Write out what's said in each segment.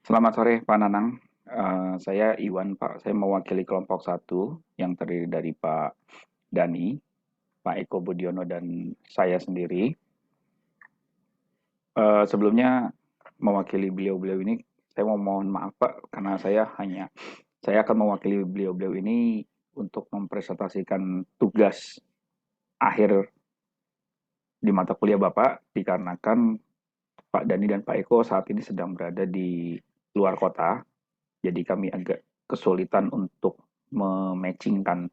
Selamat sore Pak Nanang. Saya Iwan Pak, saya mewakili kelompok satu yang terdiri dari Pak Dani, Pak Eko Budiono, dan saya sendiri. Sebelumnya mewakili beliau-beliau ini, saya mau mohon maaf Pak, karena saya akan mewakili beliau-beliau ini untuk mempresentasikan tugas akhir di mata kuliah Bapak, dikarenakan Pak Dani dan Pak Eko saat ini sedang berada di luar kota. Jadi kami agak kesulitan untuk mematchingkan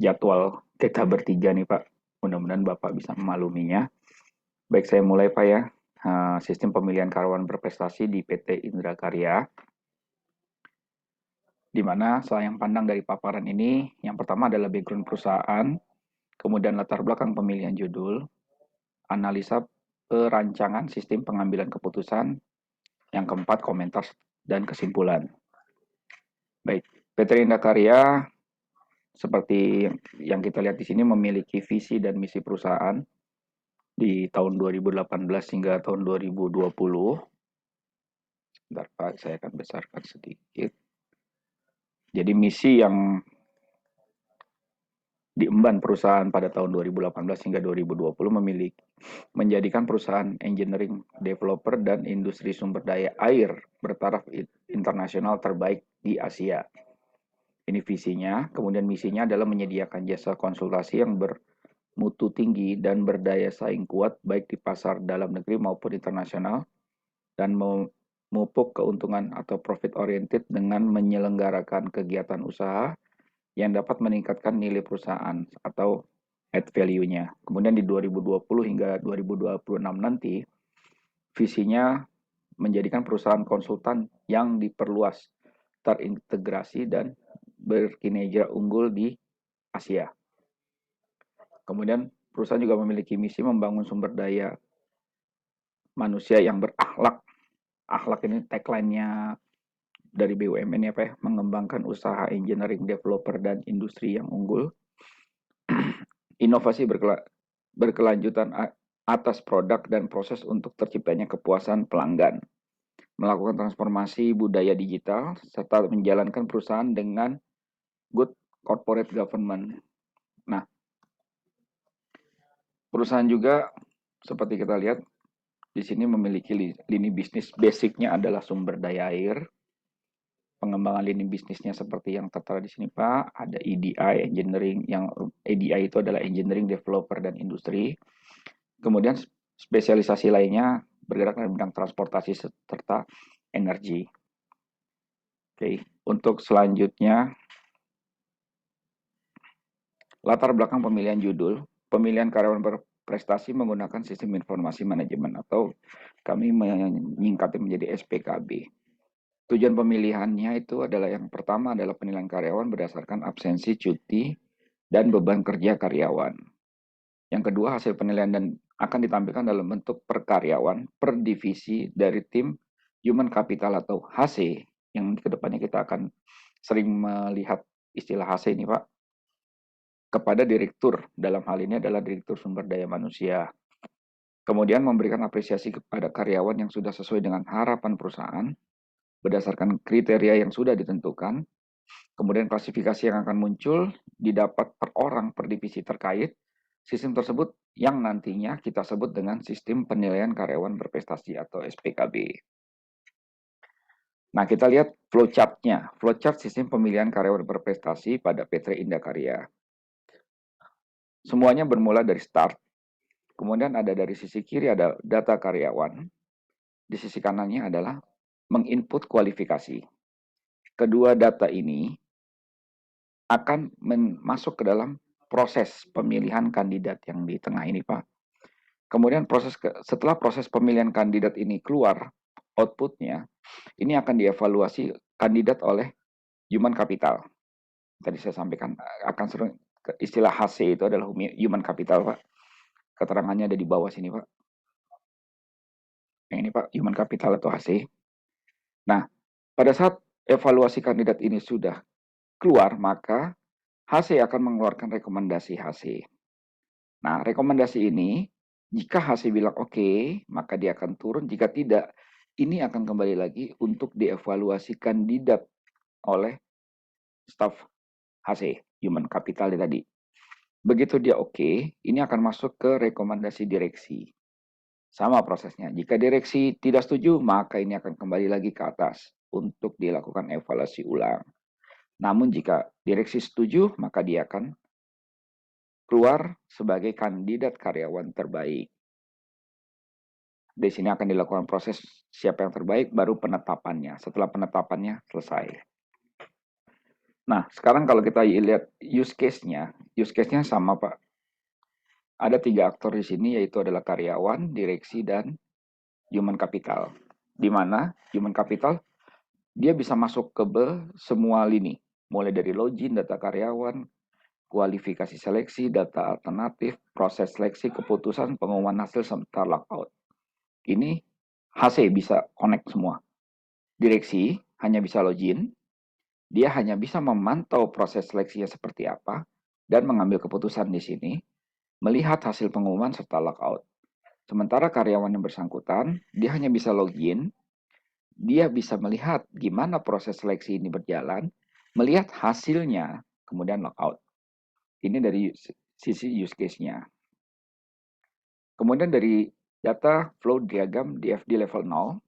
jadwal kita bertiga nih Pak. Mudah-mudahan Bapak bisa memakluminya. Baik, saya mulai Pak ya. Sistem pemilihan karyawan berprestasi di PT Indra Karya, di mana sayang pandang dari paparan ini, yang pertama adalah background perusahaan, kemudian latar belakang pemilihan judul, analisa perancangan sistem pengambilan keputusan, yang keempat komentar dan kesimpulan. Baik, PT Indra Karya seperti yang kita lihat di sini memiliki visi dan misi perusahaan di tahun 2018 hingga tahun 2020. Sebentar Pak, saya akan besarkan sedikit. Jadi misi yang diemban perusahaan pada tahun 2018 hingga 2020 menjadikan perusahaan engineering developer dan industri sumber daya air bertaraf internasional terbaik di Asia. Ini visinya, kemudian misinya adalah menyediakan jasa konsultasi yang bermutu tinggi dan berdaya saing kuat baik di pasar dalam negeri maupun internasional, dan memupuk keuntungan atau profit oriented dengan menyelenggarakan kegiatan usaha yang dapat meningkatkan nilai perusahaan atau add value-nya. Kemudian di 2020 hingga 2026 nanti, visinya menjadikan perusahaan konsultan yang diperluas, terintegrasi, dan berkinerja unggul di Asia. Kemudian perusahaan juga memiliki misi membangun sumber daya manusia yang berakhlak. Akhlak ini tagline-nya dari BUMN ya Pak ya, mengembangkan usaha engineering developer dan industri yang unggul, inovasi berkelanjutan atas produk dan proses untuk terciptanya kepuasan pelanggan, melakukan transformasi budaya digital, serta menjalankan perusahaan dengan good corporate government. Nah, perusahaan juga seperti kita lihat di sini memiliki lini bisnis, basicnya adalah sumber daya air. Pengembangan lini bisnisnya seperti yang tertera di sini Pak, ada EDI engineering, yang EDI itu adalah engineering developer dan industri. Kemudian spesialisasi lainnya bergerak dalam bidang transportasi serta energi. Oke, untuk selanjutnya latar belakang pemilihan judul, pemilihan karyawan berprestasi menggunakan sistem informasi manajemen atau kami menyingkatnya menjadi SPKB. Tujuan pemilihannya itu adalah yang pertama adalah penilaian karyawan berdasarkan absensi, cuti, dan beban kerja karyawan. Yang kedua, hasil penilaian dan akan ditampilkan dalam bentuk per karyawan, per divisi dari tim human capital atau HC, yang kedepannya kita akan sering melihat istilah HC ini Pak, kepada direktur. Dalam hal ini adalah direktur sumber daya manusia. Kemudian memberikan apresiasi kepada karyawan yang sudah sesuai dengan harapan perusahaan, berdasarkan kriteria yang sudah ditentukan. Kemudian klasifikasi yang akan muncul didapat per orang per divisi terkait. Sistem tersebut yang nantinya kita sebut dengan sistem penilaian karyawan berprestasi atau SPKB. Nah, kita lihat flowchart-nya. Flowchart sistem pemilihan karyawan berprestasi pada PT Indra Karya. Semuanya bermula dari start. Kemudian ada dari sisi kiri ada data karyawan. Di sisi kanannya adalah menginput kualifikasi. Kedua data ini akan masuk ke dalam proses pemilihan kandidat yang di tengah ini, Pak. Kemudian setelah proses pemilihan kandidat ini keluar outputnya, ini akan dievaluasi kandidat oleh human capital. Tadi saya sampaikan akan sering istilah HC itu adalah human capital, Pak. Keterangannya ada di bawah sini, Pak. Yang ini, Pak, human capital atau HC. Nah, pada saat evaluasi kandidat ini sudah keluar, maka HC akan mengeluarkan rekomendasi HC. Nah, rekomendasi ini, jika HC bilang oke, maka dia akan turun. Jika tidak, ini akan kembali lagi untuk dievaluasi kandidat oleh staf HC, Human Capital tadi. Begitu dia oke, ini akan masuk ke rekomendasi direksi. Sama prosesnya. Jika direksi tidak setuju, maka ini akan kembali lagi ke atas untuk dilakukan evaluasi ulang. Namun jika direksi setuju, maka dia akan keluar sebagai kandidat karyawan terbaik. Di sini akan dilakukan proses siapa yang terbaik, baru penetapannya. Setelah penetapannya selesai. Nah, sekarang kalau kita lihat use case-nya sama Pak. Ada 3 aktor di sini, yaitu adalah karyawan, direksi, dan human capital. Di mana human capital, dia bisa masuk ke semua lini. Mulai dari login, data karyawan, kualifikasi seleksi, data alternatif, proses seleksi, keputusan, pengumuman hasil, serta lockout. Ini HC bisa connect semua. Direksi hanya bisa login, dia hanya bisa memantau proses seleksinya seperti apa, dan mengambil keputusan di sini, melihat hasil pengumuman serta lockout. Sementara karyawan yang bersangkutan, dia hanya bisa login, dia bisa melihat gimana proses seleksi ini berjalan, melihat hasilnya, kemudian lockout. Ini dari sisi use case-nya. Kemudian dari data flow diagram DFD level 0,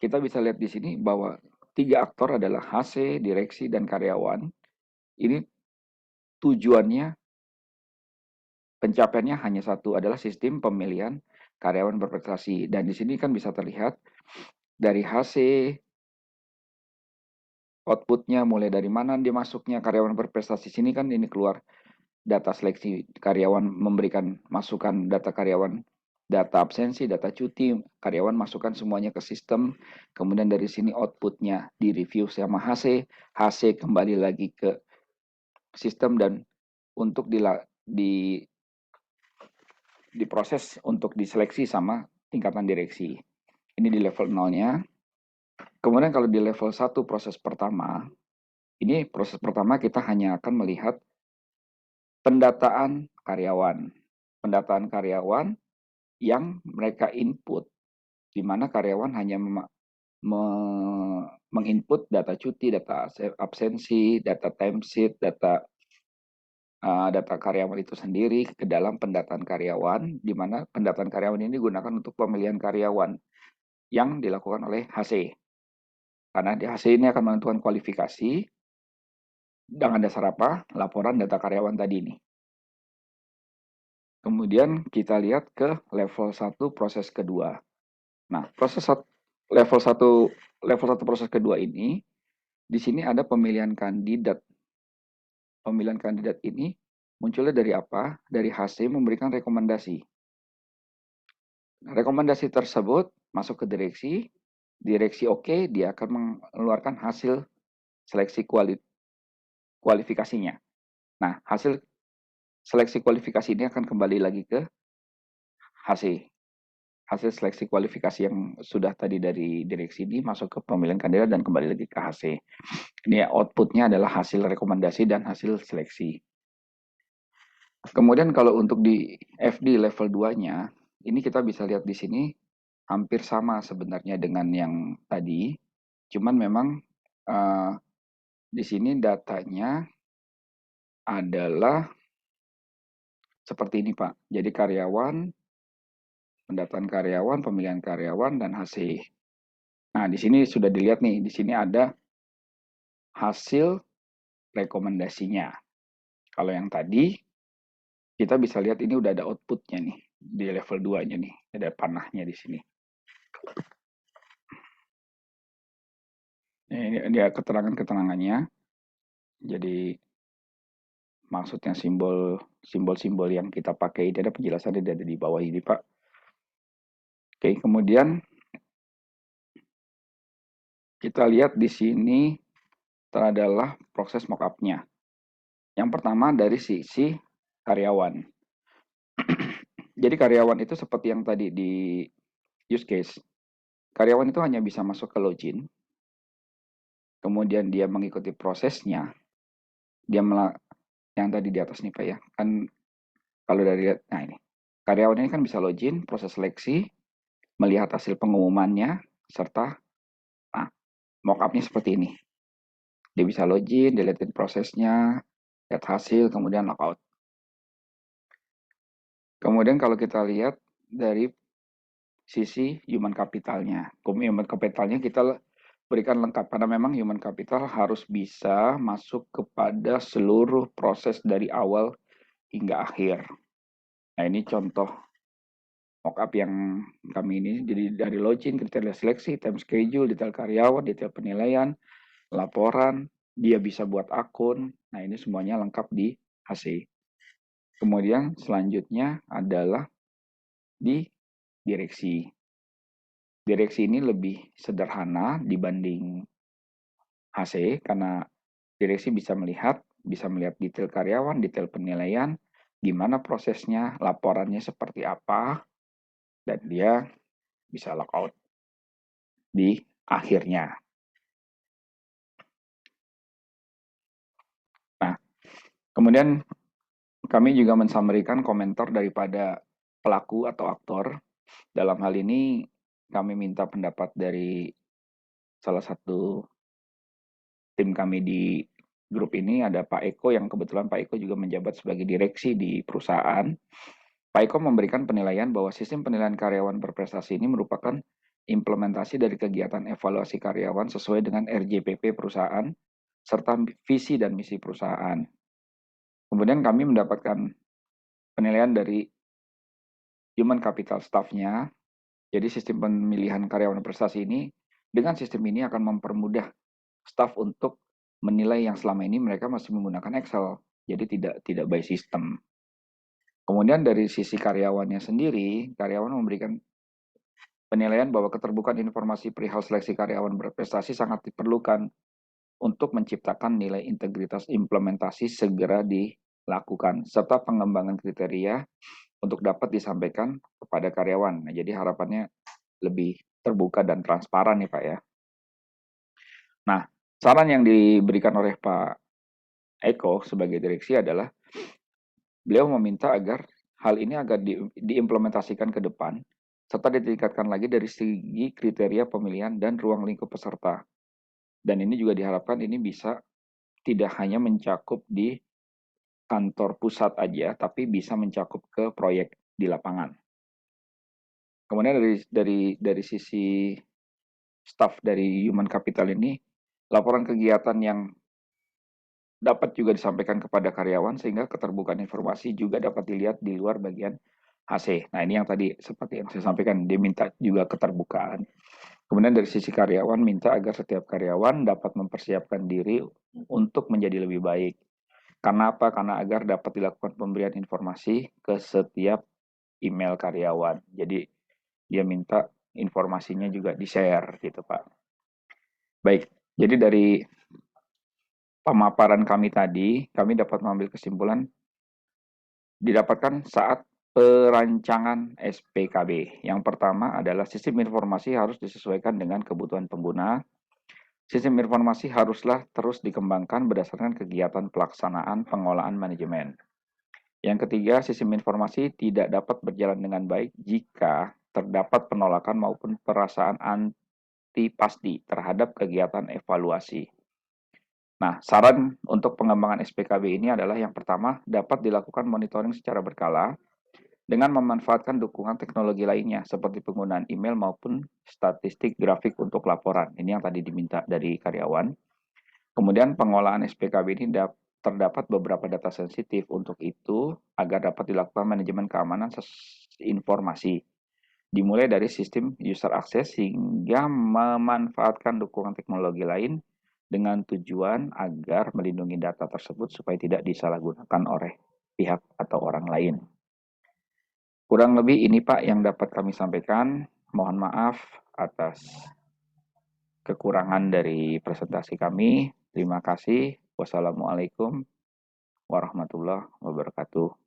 kita bisa lihat di sini bahwa 3 aktor adalah HC, direksi, dan karyawan. Ini tujuannya, pencapaiannya hanya satu, adalah sistem pemilihan karyawan berprestasi. Dan di sini kan bisa terlihat dari HC, outputnya mulai dari mana dia masuknya karyawan berprestasi sini kan ini keluar data seleksi karyawan, memberikan masukan data karyawan, data absensi, data cuti, karyawan masukkan semuanya ke sistem, kemudian dari sini outputnya di review sama HC, HC kembali lagi ke sistem dan untuk diproses untuk diseleksi sama tingkatan direksi. Ini di level 0-nya. Kemudian kalau di level 1 proses pertama, ini proses pertama kita hanya akan melihat pendataan karyawan. Pendataan karyawan yang mereka input, di mana karyawan hanya menginput data cuti, data absensi, data timesheet, data karyawan itu sendiri ke dalam pendataan karyawan, di mana pendataan karyawan ini digunakan untuk pemilihan karyawan yang dilakukan oleh HC. Karena di HC ini akan menentukan kualifikasi dengan dasar apa? Laporan data karyawan tadi ini. Kemudian kita lihat ke level 1 proses kedua. Nah, level 1 proses kedua ini di sini ada pemilihan kandidat. Pemilihan kandidat ini munculnya dari apa? Dari HC memberikan rekomendasi. Rekomendasi tersebut masuk ke direksi. Direksi oke, dia akan mengeluarkan hasil seleksi kualifikasinya. Nah, hasil seleksi kualifikasi ini akan kembali lagi ke HC. Hasil seleksi kualifikasi yang sudah tadi dari direksi ini masuk ke pemilihan kandidat dan kembali lagi ke HC. Ini outputnya adalah hasil rekomendasi dan hasil seleksi. Kemudian kalau untuk di FD level 2-nya, ini kita bisa lihat di sini hampir sama sebenarnya dengan yang tadi. Cuman memang di sini datanya adalah seperti ini Pak. Jadi karyawan, pendataan karyawan, pemilihan karyawan, dan HC. Nah, di sini sudah dilihat nih, di sini ada hasil rekomendasinya. Kalau yang tadi, kita bisa lihat ini udah ada outputnya nih, di level 2-nya nih, ada panahnya di sini. Ini dia keterangan-keterangannya. Jadi maksudnya simbol-simbol yang kita pakai ini ada penjelasannya ada di bawah ini Pak. Oke, kemudian kita lihat di sini adalah proses mockupnya. Yang pertama dari sisi karyawan. Jadi karyawan itu seperti yang tadi di use case. Karyawan itu hanya bisa masuk ke login, kemudian dia mengikuti prosesnya. Dia yang tadi di atas nih Pak ya. Kan kalau dari nah ini. Karyawan ini kan bisa login, proses seleksi, melihat hasil pengumumannya, serta mockup-nya seperti ini. Dia bisa login, dilihatin prosesnya, lihat hasil, kemudian lockout. Kemudian kalau kita lihat dari sisi human capitalnya. Human capitalnya kita berikan lengkap, karena memang human capital harus bisa masuk kepada seluruh proses dari awal hingga akhir. Nah, ini contoh mockup yang kami ini, jadi dari login, kriteria seleksi, time schedule, detail karyawan, detail penilaian, laporan, dia bisa buat akun. Nah, ini semuanya lengkap di HC. Kemudian selanjutnya adalah di direksi. Direksi ini lebih sederhana dibanding HC karena direksi bisa melihat detail karyawan, detail penilaian, gimana prosesnya, laporannya seperti apa, dan dia bisa lockout di akhirnya. Nah, kemudian kami juga mensummarikan komentar daripada pelaku atau aktor. Dalam hal ini kami minta pendapat dari salah satu tim kami di grup ini, ada Pak Eko, yang kebetulan Pak Eko juga menjabat sebagai direksi di perusahaan. Pak Eko memberikan penilaian bahwa sistem penilaian karyawan berprestasi ini merupakan implementasi dari kegiatan evaluasi karyawan sesuai dengan RJPP perusahaan serta visi dan misi perusahaan. Kemudian kami mendapatkan penilaian dari human capital staff-nya. Jadi sistem pemilihan karyawan prestasi ini, dengan sistem ini akan mempermudah staff untuk menilai yang selama ini mereka masih menggunakan Excel. Jadi tidak by system. Kemudian dari sisi karyawannya sendiri, karyawan memberikan penilaian bahwa keterbukaan informasi perihal seleksi karyawan berprestasi sangat diperlukan untuk menciptakan nilai integritas implementasi segera dilakukan, serta pengembangan kriteria untuk dapat disampaikan kepada karyawan. Nah, jadi harapannya lebih terbuka dan transparan nih Pak ya. Nah, saran yang diberikan oleh Pak Eko sebagai direksi adalah beliau meminta agar hal ini agar diimplementasikan ke depan, serta ditingkatkan lagi dari segi kriteria pemilihan dan ruang lingkup peserta. Dan ini juga diharapkan ini bisa tidak hanya mencakup di kantor pusat aja, tapi bisa mencakup ke proyek di lapangan. Kemudian dari sisi staff dari human capital ini, laporan kegiatan yang dapat juga disampaikan kepada karyawan sehingga keterbukaan informasi juga dapat dilihat di luar bagian HC. Nah, ini yang tadi seperti yang saya sampaikan, dia minta juga keterbukaan. Kemudian dari sisi karyawan minta agar setiap karyawan dapat mempersiapkan diri untuk menjadi lebih baik. Karena apa? Karena agar dapat dilakukan pemberian informasi ke setiap email karyawan. Jadi dia minta informasinya juga di-share gitu, Pak. Baik, jadi dari pemaparan kami tadi, kami dapat mengambil kesimpulan didapatkan saat perancangan SPKB. Yang pertama adalah sistem informasi harus disesuaikan dengan kebutuhan pengguna. Sistem informasi haruslah terus dikembangkan berdasarkan kegiatan pelaksanaan pengolahan manajemen. Yang ketiga, sistem informasi tidak dapat berjalan dengan baik jika terdapat penolakan maupun perasaan antipasti terhadap kegiatan evaluasi. Nah, saran untuk pengembangan SPKB ini adalah yang pertama, dapat dilakukan monitoring secara berkala dengan memanfaatkan dukungan teknologi lainnya seperti penggunaan email maupun statistik grafik untuk laporan. Ini yang tadi diminta dari karyawan. Kemudian pengolahan SPKB ini terdapat beberapa data sensitif. Untuk itu, agar dapat dilakukan manajemen keamanan informasi. Dimulai dari sistem user access hingga memanfaatkan dukungan teknologi lain dengan tujuan agar melindungi data tersebut supaya tidak disalahgunakan oleh pihak atau orang lain. Kurang lebih ini Pak yang dapat kami sampaikan. Mohon maaf atas kekurangan dari presentasi kami. Terima kasih. Wassalamualaikum warahmatullahi wabarakatuh.